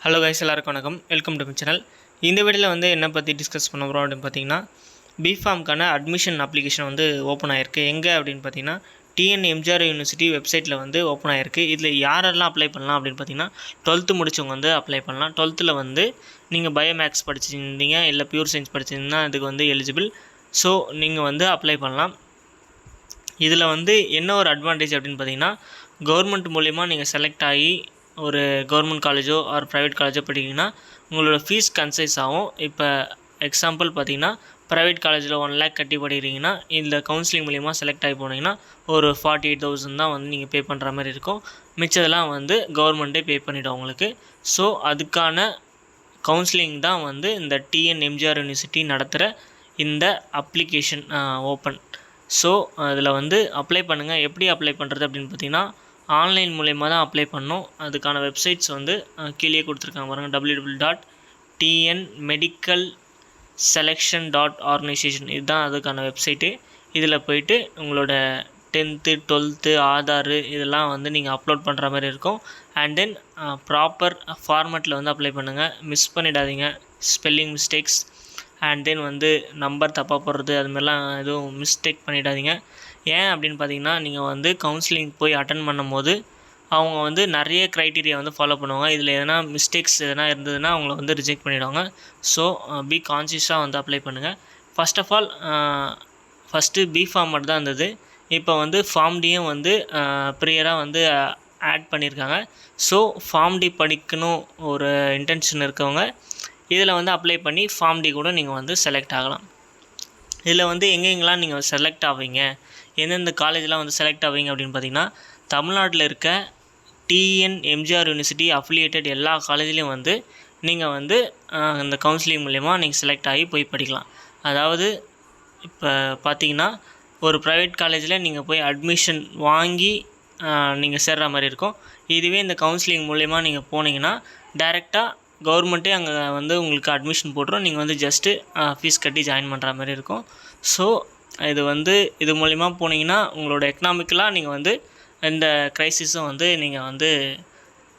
Hello guys, எல்லாருக்கும் வணக்கம். Welcome to my channel. இந்த வீடியோவில் வந்து என்ன பற்றி டிஸ்கஸ் பண்ண போகிறோம் அப்படின்னு பார்த்தீங்கன்னா, பிஃபார்ம்க்கான அட்மிஷன் அப்ளிகேஷன் வந்து ஓப்பன் ஆகிருக்கு. எங்கே அப்படின்னு பார்த்தீங்கன்னா, எம்ஜிஆர் யூனிவர்சிட்டி வெப்சைட்டில் வந்து ஓப்பன் ஆகிருக்கு. இதில் யாரெல்லாம் அப்ளை பண்ணலாம் அப்படின்னு பார்த்தீங்கன்னா, 12th முடிச்சவங்க வந்து அப்ளை பண்ணலாம். 12th வந்து நீங்கள் பயோமேக்ஸ் படிச்சிருந்தீங்க இல்லை பியூர் சயின்ஸ் படிச்சிருந்தீங்கன்னா இதுக்கு வந்து எலிஜிபிள். ஸோ நீங்கள் வந்து அப்ளை பண்ணலாம். இதில் வந்து என்ன ஒரு அட்வான்டேஜ் அப்படின்னு பார்த்தீங்கன்னா, கவர்மெண்ட் மூலிமா நீங்கள் செலக்ட் ஆகி ஒரு கவர்மெண்ட் காலேஜோ ஆர் ப்ரைவேட் காலேஜோ படிக்கிங்கன்னா உங்களோட ஃபீஸ் கன்சைஸ் ஆகும். இப்போ எக்ஸாம்பிள் பார்த்தீங்கன்னா, ப்ரைவேட் காலேஜில் 1 lakh கட்டி படிக்கிறீங்கன்னா இந்த கவுன்சிலிங் மூலிமா செலக்ட் ஆகி போனீங்கன்னா ஒரு 48,000 தான் வந்து நீங்கள் பே பண்ணுற மாதிரி இருக்கும். மிச்சதெல்லாம் வந்து கவர்மெண்ட்டே பே பண்ணிவிடும் உங்களுக்கு. ஸோ அதுக்கான கவுன்சிலிங் தான் வந்து இந்த எம்ஜிஆர் யூனிவர்சிட்டி நடத்துகிற இந்த அப்ளிகேஷன் ஓப்பன். ஸோ அதில் வந்து அப்ளை பண்ணுங்கள். எப்படி அப்ளை பண்ணுறது அப்படின்னு பார்த்தீங்கன்னா, ஆன்லைன் மூலயமா தான் அப்ளை பண்ணணும். அதுக்கான வெப்சைட்ஸ் வந்து கீழே கொடுத்துருக்காங்க பாருங்கள். www.tnmedicalselection.organization இதுதான் அதுக்கான வெப்சைட்டு. இதில் போய்ட்டு உங்களோட 10th 12th ஆதார் இதெல்லாம் வந்து நீங்கள் அப்லோட் பண்ணுற மாதிரி இருக்கும். அண்ட் தென் ப்ராப்பர் ஃபார்மேட்டில் வந்து அப்ளை பண்ணுங்கள். மிஸ் பண்ணிடாதீங்க. ஸ்பெல்லிங் மிஸ்டேக்ஸ் அண்ட் தென் வந்து நம்பர் தப்பாக போடுறது அதுமாதிரிலாம் எதுவும் மிஸ்டேக் பண்ணிடாதீங்க. ஏன் அப்படின்னு பார்த்தீங்கன்னா, நீங்கள் வந்து கவுன்சிலிங் போய் அட்டன் பண்ணும்போது அவங்க வந்து நிறைய க்ரைட்டீரியா வந்து ஃபாலோ பண்ணுவாங்க. இதில் எதனா மிஸ்டேக்ஸ் எதனா இருந்ததுன்னா அவங்கள வந்து ரிஜெக்ட் பண்ணிவிடுவாங்க. ஸோ பி கான்சியஸாக வந்து அப்ளை பண்ணுங்கள். First of all first B Pharm மட்டும் தான் இருந்தது. இப்போ வந்து ஃபார்ம் டியும் வந்து ப்ரியராக வந்து ஆட் பண்ணியிருக்காங்க. ஸோ ஃபார்ம் டி படிக்கணும் ஒரு இன்டென்ஷன் இருக்கவங்க இதில் வந்து அப்ளை பண்ணி ஃபார்ம் டி கூட நீங்கள் வந்து செலக்ட் ஆகலாம். இதில் வந்து எங்கெங்கெல்லாம் நீங்கள் செலக்ட் ஆவீங்க, எந்தெந்த காலேஜெலாம் வந்து செலக்ட் ஆவீங்க அப்படின்னு பார்த்தீங்கன்னா, தமிழ்நாட்டில் இருக்க எம்ஜிஆர் யூனிவர்சிட்டி அஃபிலியேட்டட் எல்லா காலேஜ்லேயும் வந்து நீங்கள் வந்து இந்த கவுன்சிலிங் மூலயமா நீங்கள் செலக்ட் ஆகி போய் படிக்கலாம். அதாவது இப்போ பார்த்தீங்கன்னா, ஒரு ப்ரைவேட் காலேஜில் நீங்கள் போய் அட்மிஷன் வாங்கி நீங்கள் சேர்கிற மாதிரி இருக்கும். இதுவே இந்த கவுன்சிலிங் மூலயமா நீங்கள் போனீங்கன்னா டைரெக்டாக கவர்மெண்ட்டே அங்கே வந்து உங்களுக்கு அட்மிஷன் போட்டுரும். நீங்கள் வந்து ஜஸ்ட்டு ஃபீஸ் கட்டி ஜாயின் பண்ணுற மாதிரி இருக்கும். ஸோ இது வந்து இது மூலிமா போனீங்கன்னா உங்களோட எக்கனாமிக்கலாக நீங்கள் வந்து எந்த க்ரைசிஸும் வந்து நீங்கள் வந்து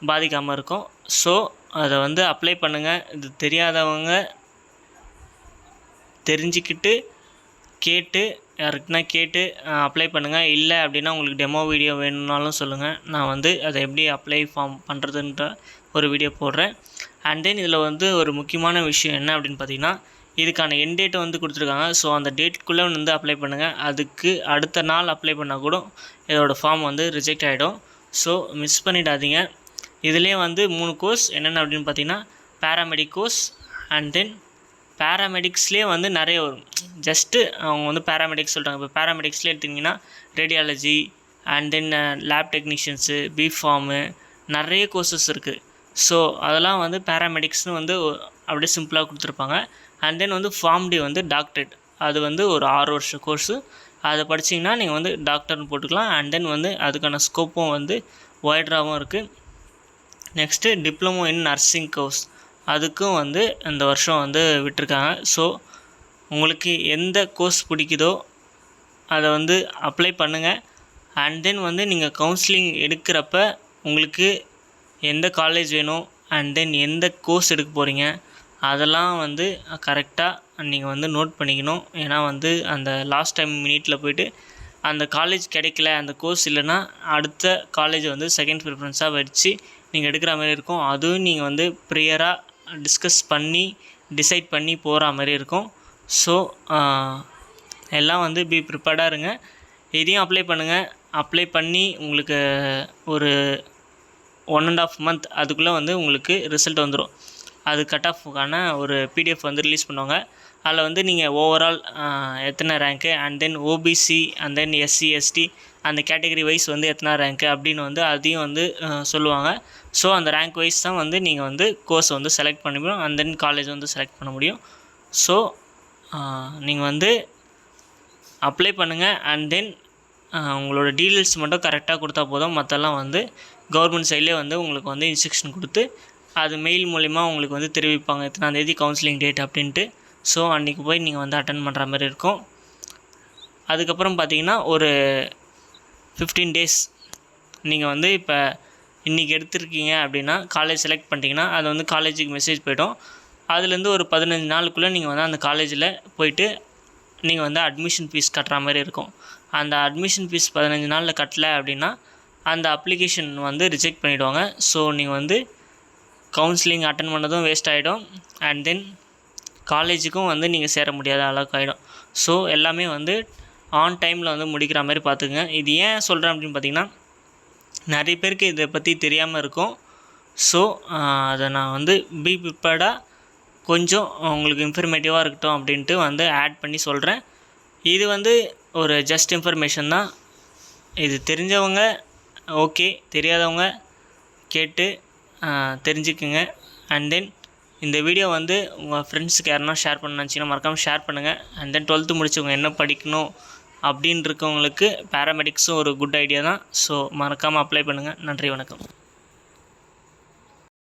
பாதிக்காமல் இருக்கும். ஸோ அதை வந்து அப்ளை பண்ணுங்கள். இது தெரியாதவங்க தெரிஞ்சுக்கிட்டு கேட்டு யாருக்குன்னா கேட்டு அப்ளை பண்ணுங்கள். இல்லை அப்படின்னா உங்களுக்கு டெமோ வீடியோ வேணும்னாலும் சொல்லுங்கள். நான் வந்து அதை எப்படி அப்ளை ஃபார்ம் பண்ணுறதுன்ற ஒரு வீடியோ போடுறேன். அண்ட் தென் இதில் வந்து ஒரு முக்கியமான விஷயம் என்ன அப்படின்னு பார்த்தீங்கன்னா, இதுக்கான எண்ட் டேட்டை வந்து கொடுத்துருக்காங்க. ஸோ அந்த டேட்டுக்குள்ளே வந்து அப்ளை பண்ணுங்கள். அதுக்கு அடுத்த நாள் அப்ளை பண்ணால் கூட இதோட ஃபார்ம் வந்து ரிஜெக்ட் ஆகிடும். ஸோ மிஸ் பண்ணிடாதீங்க. இதுலேயே வந்து 3 கோர்ஸ் என்னென்ன அப்படின்னு பார்த்தீங்கன்னா, பேராமெடிக் கோர்ஸ் அண்ட் தென் பேராமெடிக்ஸ்லேயே வந்து நிறைய வரும். ஜஸ்ட்டு அவங்க வந்து பேராமெடிக்ஸ் சொல்கிறாங்க. இப்போ பேராமெடிக்ஸ்லேயே எடுத்திங்கன்னா radiology and then lab technicians B Pharm நிறைய கோர்சஸ் இருக்குது. ஸோ அதெல்லாம் வந்து பேராமெடிக்ஸ்னு வந்து அப்படியே சிம்பிளாக கொடுத்துருப்பாங்க. அண்ட் தென் வந்து ஃபார்ம் டி வந்து டாக்டரேட், அது வந்து ஒரு 6 வருஷ கோர்ஸு. அதை படிச்சிங்கன்னா நீங்கள் வந்து டாக்டர்னு போட்டுக்கலாம். அண்ட் தென் வந்து அதுக்கான ஸ்கோப்பும் வந்து ஒய்டராகவும் இருக்குது. Next diploma in nursing course, அதுக்கும் வந்து இந்த வருஷம் வந்து விட்டுருக்காங்க. ஸோ உங்களுக்கு எந்த கோர்ஸ் பிடிக்குதோ அதை வந்து அப்ளை பண்ணுங்கள். அண்ட் தென் வந்து நீங்கள் கவுன்சிலிங் எடுக்கிறப்ப உங்களுக்கு எந்த காலேஜ் வேணும் அண்ட் தென் எந்த கோர்ஸ் எடுக்க போகிறீங்க அதெல்லாம் வந்து கரெக்டாக நீங்கள் வந்து நோட் பண்ணிக்கணும். ஏன்னா வந்து அந்த லாஸ்ட் டைம் மினிட்டில் போய்ட்டு அந்த காலேஜ் கிடைக்கல, அந்த கோர்ஸ் இல்லைன்னா அடுத்த காலேஜ் வந்து செகண்ட் ப்ரிஃபரன்ஸாக வச்சு நீங்கள் எடுக்கிற மாதிரி இருக்கும். அதுவும் நீங்கள் வந்து ப்ரியராக டிஸ்கஸ் பண்ணி டிசைட் பண்ணி போகிற மாதிரி இருக்கும். ஸோ எல்லாம் வந்து பி ப்ரிப்பேர்டாக இருங்க. இதையும் அப்ளை பண்ணுங்கள். அப்ளை பண்ணி உங்களுக்கு ஒரு 1.5 month அதுக்குள்ளே வந்து உங்களுக்கு ரிசல்ட் வந்துடும். அது கட் ஆஃப்க்கான ஒரு பிடிஎஃப் வந்து ரிலீஸ் பண்ணுவாங்க. அதில் வந்து நீங்கள் ஓவரால் எத்தனை rank and then OBC and then SC ST அந்த கேட்டகரி வைஸ் வந்து எத்தனை ரேங்க்கு அப்படின்னு வந்து அதையும் வந்து சொல்லுவாங்க. ஸோ அந்த ரேங்க் வைஸ் தான் வந்து நீங்கள் வந்து கோர்ஸை வந்து செலக்ட் பண்ண முடியும். அண்ட் தென் காலேஜ் வந்து செலக்ட் பண்ண முடியும். ஸோ நீங்கள் வந்து அப்ளை பண்ணுங்கள். அண்ட் தென் உங்களோட டீட்டெயில்ஸ் மட்டும் கரெக்டாக கொடுத்தா போதும். மற்றெல்லாம் வந்து கவர்மெண்ட் சைட்லேயே வந்து உங்களுக்கு வந்து இன்ஸ்ட்ரக்ஷன் கொடுத்து அது மெயில் மூலிமா உங்களுக்கு வந்து தெரிவிப்பாங்க எத்தனாம் தேதி கவுன்சிலிங் டேட் அப்படின்ட்டு. ஸோ அன்றைக்கி போய் நீங்கள் வந்து அட்டன் பண்ணுற மாதிரி இருக்கும். அதுக்கப்புறம் பார்த்தீங்கன்னா ஒரு 15 days நீங்கள் வந்து இப்போ இன்றைக்கி எடுத்திருக்கீங்க அப்படின்னா காலேஜ் செலக்ட் பண்ணிட்டீங்கன்னா அது வந்து காலேஜுக்கு மெசேஜ் போய்டும். அதுலேருந்து ஒரு 15 நாளுக்குள்ளே நீங்கள் வந்து அந்த காலேஜில் போய்ட்டு நீங்கள் வந்து அட்மிஷன் ஃபீஸ் கட்டுற மாதிரி இருக்கும். அந்த அட்மிஷன் ஃபீஸ் 15 நாளில் கட்டலை அப்படின்னா அந்த அப்ளிகேஷன் வந்து ரிஜெக்ட் பண்ணிவிடுவாங்க. ஸோ நீங்கள் வந்து கவுன்சிலிங் அட்டன் பண்ணதும் வேஸ்ட் ஆகிடும். அண்ட் தென் காலேஜுக்கும் வந்து நீங்கள் சேர முடியாத அளவுக்கு ஆகிடும். ஸோ எல்லாமே வந்து ஆன் டைமில் வந்து முடிக்கிற மாதிரி பார்த்துக்குங்க. இது ஏன் சொல்கிறேன் அப்படின்னு பார்த்தீங்கன்னா, நிறைய பேருக்கு இதை பற்றி தெரியாமல் இருக்கும். ஸோ அதை நான் வந்து பி ப்ரிப்பேர்டாக கொஞ்சம் உங்களுக்கு இன்ஃபர்மேட்டிவாக இருக்கட்டும் அப்படின்ட்டு வந்து ஆட் பண்ணி சொல்கிறேன். இது வந்து ஒரு ஜஸ்ட் இன்ஃபர்மேஷன் தான். இது தெரிஞ்சவங்க ஓகே, தெரியாதவங்க கேட்டு தெரிஞ்சுக்குங்க. அண்ட் தென் இந்த வீடியோ வந்து உங்கள் ஃப்ரெண்ட்ஸுக்கு யாருன்னா ஷேர் பண்ண நினச்சிங்கன்னா மறக்காமல் ஷேர் பண்ணுங்கள். அண்ட் தென் 12th முடிச்சவங்க என்ன படிக்கணும் அப்படின்னு இருக்கவங்களுக்கு பேராமெடிக்ஸும் ஒரு குட் ஐடியா தான். ஸோ மறக்காமல் அப்ளை பண்ணுங்கள். நன்றி, வணக்கம்.